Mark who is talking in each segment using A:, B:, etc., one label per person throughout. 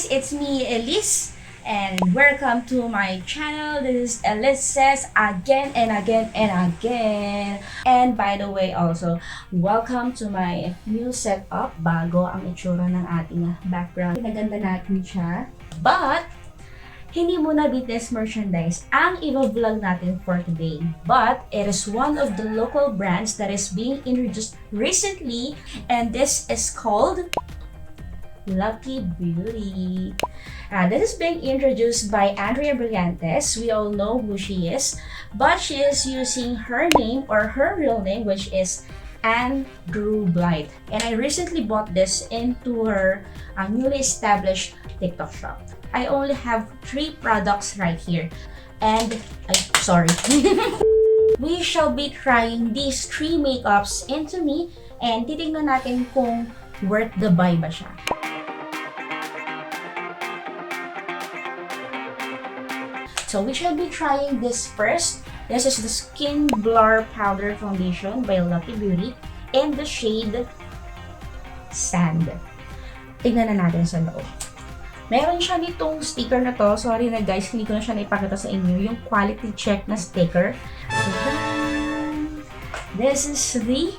A: it's me, Elize, and welcome to my channel. This is ElizeSays again and again and again. And by the way, also, welcome to my new setup. Bago ang itsura ng ating background. Pinaganda natin siya. But, hindi muna BTS merchandise ang i-vlog natin for today. But, it is one of the local brands that is being introduced recently. And this is called Lucky Beauty. This is being introduced by Andrea Brillantes. We all know who she is, but she is using her name or her real name, which is Blythe. And I recently bought this into her newly established TikTok shop. I only have 3 products right here. And, sorry. We shall be trying these 3 makeups into me and titignan natin kung worth the buy ba siya. So we shall be trying this first. This is the Skin Blur Powder Foundation by Lucky Beauty in the shade Sand. Tingnan na natin sa loob. Meron siya nitong sticker na to. Sorry na guys, hindi ko na siya naipakita sa inyo. Yung quality check na sticker. This is the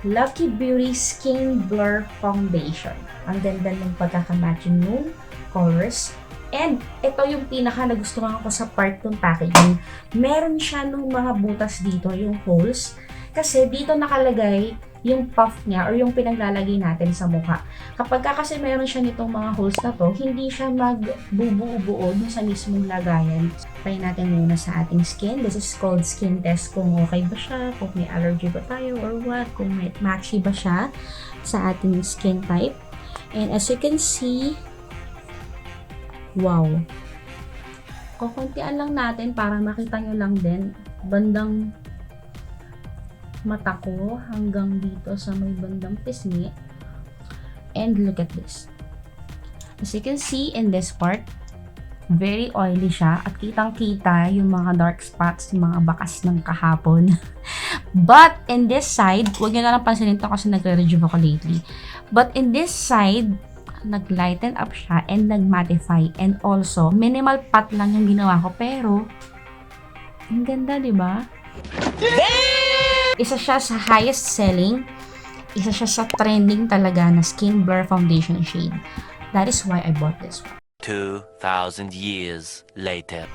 A: Lucky Beauty Skin Blur Foundation. Ang ganda ng pagkakamatching ng colors. And ito yung pinaka nagustuhan ko sa part ng packaging. Meron siya nung mga butas dito, yung holes. Kasi dito nakalagay yung puff niya or yung pinaglalagay natin sa mukha. Kapag kasi meron siya nitong mga holes na to, hindi siya magbubuo-buo dun sa mismong lagayan. Try natin muna sa ating skin. This is called skin test kung okay ba siya, kung may allergy ba tayo or what, kung may matchy ba siya sa ating skin type. And as you can see, wow. Kukuntian lang natin para makita nyo lang din bandang mata ko hanggang dito sa may bandang pisngi. And look at this. As you can see in this part, very oily siya at kitang-kita yung mga dark spots, yung mga bakas ng kahapon. But in this side, huwag nyo na lang pansinin to kasi nagre-review ako lately. But in this side, nag-lighten up siya and nag-mattify. And also, minimal pat lang yung ginawa ko. Pero, ang ganda, di ba? Isa siya sa highest selling. Isa siya sa trending talaga na Skin Blur Foundation shade. That is why I bought this one.
B: 2,000 years later.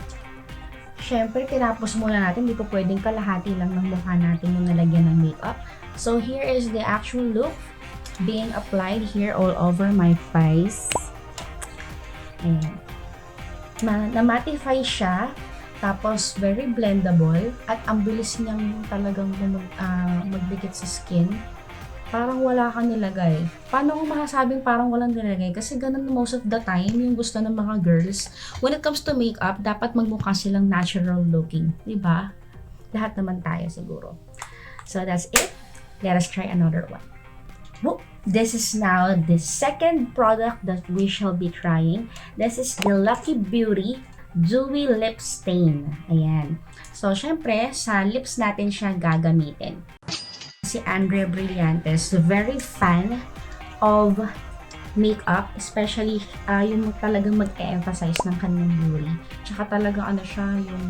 A: Siyempre, tinapos muna natin. Hindi ko pwedeng kalahati lang ng mukha natin yung nalagyan ng makeup. So, here is the actual look being applied here all over my face. Ayan. Na-mattify siya. Tapos, very blendable. At ang bilis niyang talagang magdikit sa skin. Parang wala kang nilagay. Paano ko masasabing parang walang nilagay? Kasi ganun most of the time yung gusto ng mga girls. When it comes to makeup, dapat magmukha silang natural looking. Diba? Lahat naman tayo siguro. So, that's it. Let us try another one. This is now the second product that we shall be trying. This is the Lucky Beauty Dewy Lip Stain. Ayan. So, syempre, sa lips natin siya gagamitin. Si Andrea Brillantes, very fan of makeup, especially yung talagang mag-e-emphasize ng kanyang beauty. Tsaka talagang ano siya, yung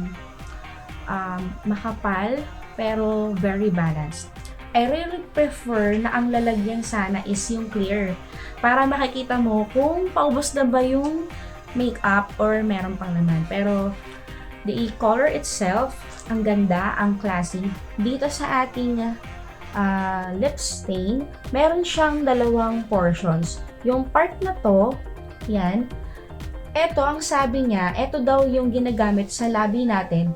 A: makapal, pero very balanced. I really prefer na ang lalagyan sana is yung clear. Para makikita mo kung paubos na ba yung makeup or meron pang laman. Pero the color itself, ang ganda, ang classy. Dito sa ating lip stain, meron siyang 2 portions. Yung part na to, yan. Ito, ang sabi niya, ito daw yung ginagamit sa labi natin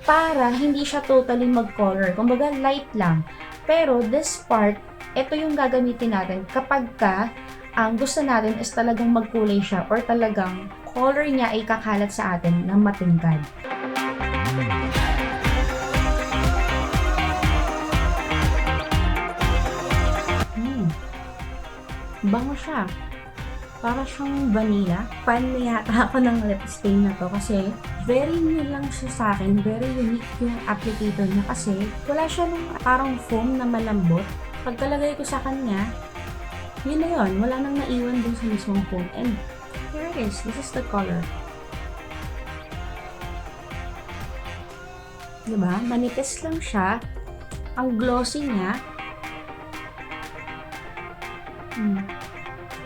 A: para hindi siya totally mag-color. Kumbaga, light lang. Pero this part, ito yung gagamitin natin kapag ang gusto natin is talagang magkulay siya or talagang color niya ay kakalat sa atin ng matingkad. Bango siya. Para siyang vanilla. Fan na yata ako ng lip stain na to kasi very new lang siya sa akin. Very unique yung applicator niya kasi wala siya nung parang foam na malambot. Pagkalagay ko sa kanya, yun na yun. Wala nang naiwan dun sa mismong foam. And Here it is. This is the color. Diba? Manipis lang siya. Ang glossy niya.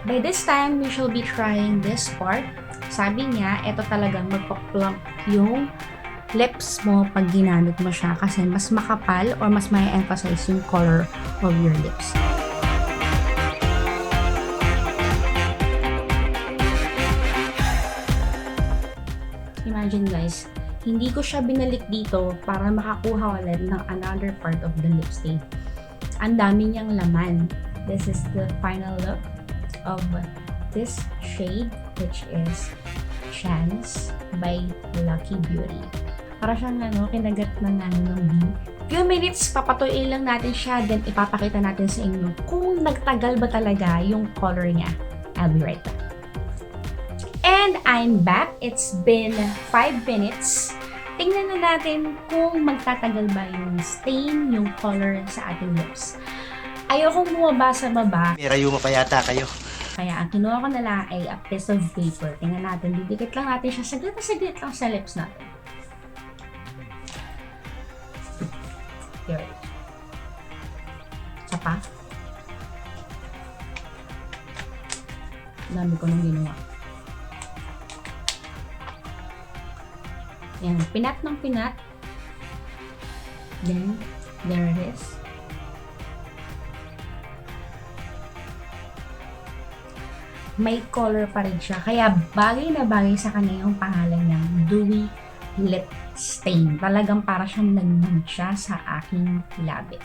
A: By this time, we shall be trying this part. Sabi niya, ito talagang magpa-plump yung lips mo pag ginamit mo siya kasi mas makapal or mas may emphasize yung color of your lips. Imagine guys, hindi ko siya binalik dito para makakuha ulit ng another part of the lipstick. Ang dami niyang laman. This is the final look of this shade, which is Chance by Lucky Beauty. Para siyang kinagat ng bee. Few minutes, papatuloy lang natin siya, then ipapakita natin sa inyo kung nagtagal ba talaga yung color niya. I'll be right back. And I'm back. It's been 5 minutes. Tingnan na natin kung magtatagal ba yung stain, yung color sa ating lips. Ayokong bumaba sa baba.
C: May rayuma pa yata kayo.
A: Kaya ang kinuha ko na lang ay a piece of paper. Tingnan natin, didikit lang natin siya. Saglit lang sa lips natin. Here it is. Isa pa. Dami ko nang ginawa. Yan, pinat ng pinat. Then, there it is. May color pa rin siya. Kaya bagay na bagay sa kanya yung pangalan niyang Dewy Lip Stain. Talagang para siyang nagmancha sa aking labi.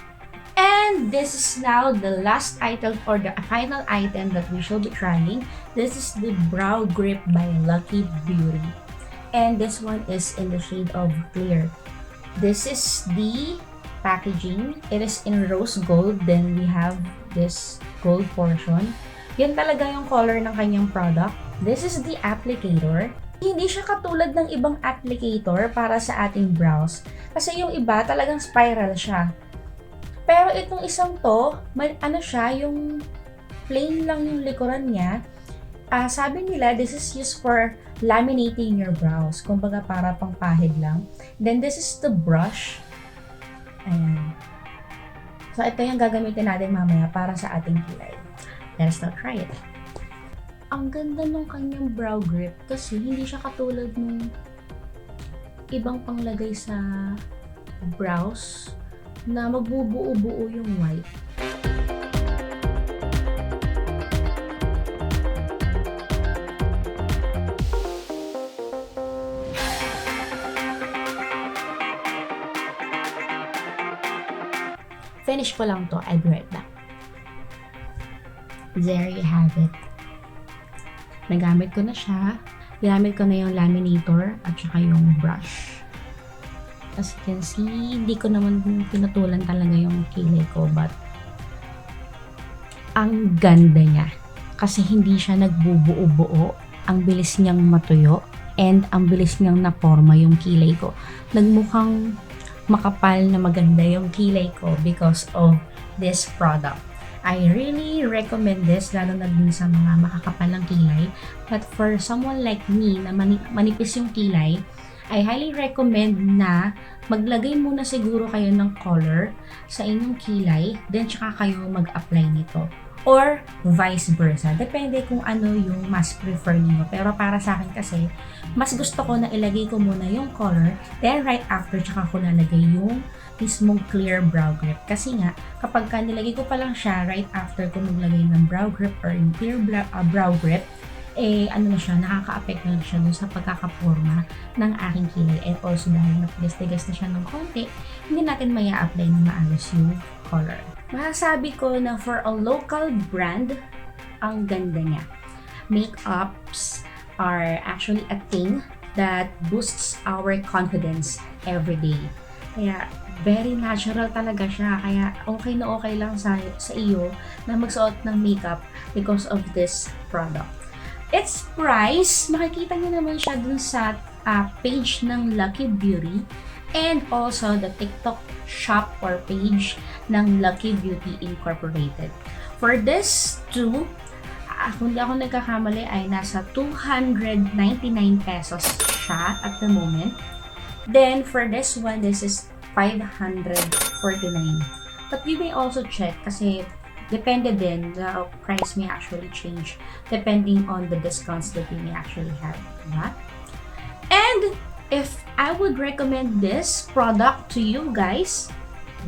A: And this is now the last item or the final item that we shall be trying. This is the Brow Grip by Lucky Beauty. And this one is in the shade of Clear. This is the packaging. It is in rose gold. Then we have this gold portion. Yan talaga yung color ng kanyang product. This is the applicator. Hindi siya katulad ng ibang applicator para sa ating brows. Kasi yung iba talagang spiral siya. Pero itong isang to, yung plain lang yung likuran niya. Sabi nila, this is used for laminating your brows. Kumbaga para pang pahid lang. Then this is the brush. Ayan. So ito yung gagamitin natin mamaya para sa ating kilay. Let's now try it. Ang ganda ng kanyang brow grip kasi hindi siya katulad ng ibang panglagay sa brows na magbubuo-buo yung white. Finish ko lang to. I'll be right back. There you have it. Nagamit ko na siya. Ginamit ko na yung laminator at saka yung brush. As you can see, hindi ko naman pinutulan talaga yung kilay ko, but ang ganda niya. Kasi hindi siya nagbubuo-buo. Ang bilis niyang matuyo and ang bilis niyang naporma yung kilay ko. Nagmukhang makapal na maganda yung kilay ko because of this product. I really recommend this, lalo na din sa mga makakapalang kilay. But for someone like me na manipis yung kilay, I highly recommend na maglagay muna siguro kayo ng color sa inyong kilay, then tsaka kayo mag-apply nito. Or vice versa. Depende kung ano yung mas prefer niyo. Pero para sa akin kasi, mas gusto ko na ilagay ko muna yung color, then right after tsaka ko nalagay yung mismong clear brow grip. Kasi nga, kapag nilagay ko pa lang siya right after ko maglagay ng brow grip or yung clear brow grip, nakaka-affect na siya dun sa pagkakaporma ng aking kilay. And also dahil natigas-tigas na siya ng konti, hindi natin maya-apply na maayos yung color. Masasabi ko na for a local brand, ang ganda niya. Makeups are actually a thing that boosts our confidence every day. Kaya, very natural talaga siya. Kaya, okay na okay lang sa iyo na magsuot ng makeup because of this product. Its price, makikita niyo naman siya dun sa page ng Lucky Beauty and also the TikTok shop or page ng Lucky Beauty Incorporated. For this two, kung di ako nagkakamali ay nasa 299 pesos siya at the moment. Then for this one, this is 549. But you may also check kasi depende din, the price may actually change depending on the discounts that you may actually have, diba? And if I would recommend this product to you guys,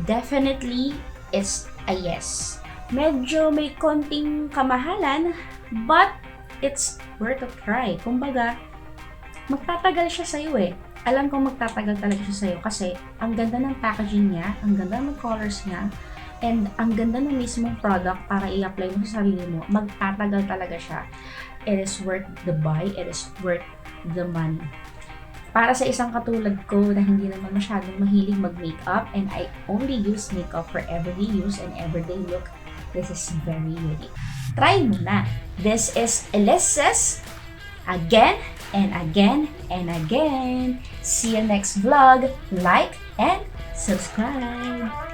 A: definitely it's a yes. Medyo may konting kamahalan, but it's worth a try. Kumbaga, magtatagal siya sa'yo eh. Alam kong magtatagal talaga siya sa'yo kasi ang ganda ng packaging niya, ang ganda ng colors niya, and ang ganda ng mismong product para i-apply mo sa sarili mo. Magtatagal talaga siya. It is worth the buy. It is worth the money. Para sa isang katulad ko na hindi naman masyadong mahilig mag-makeup and I only use makeup for everyday use and everyday look, this is very unique. Try mo na. This is ElizeSays again and again and again. See you next vlog. Like and subscribe.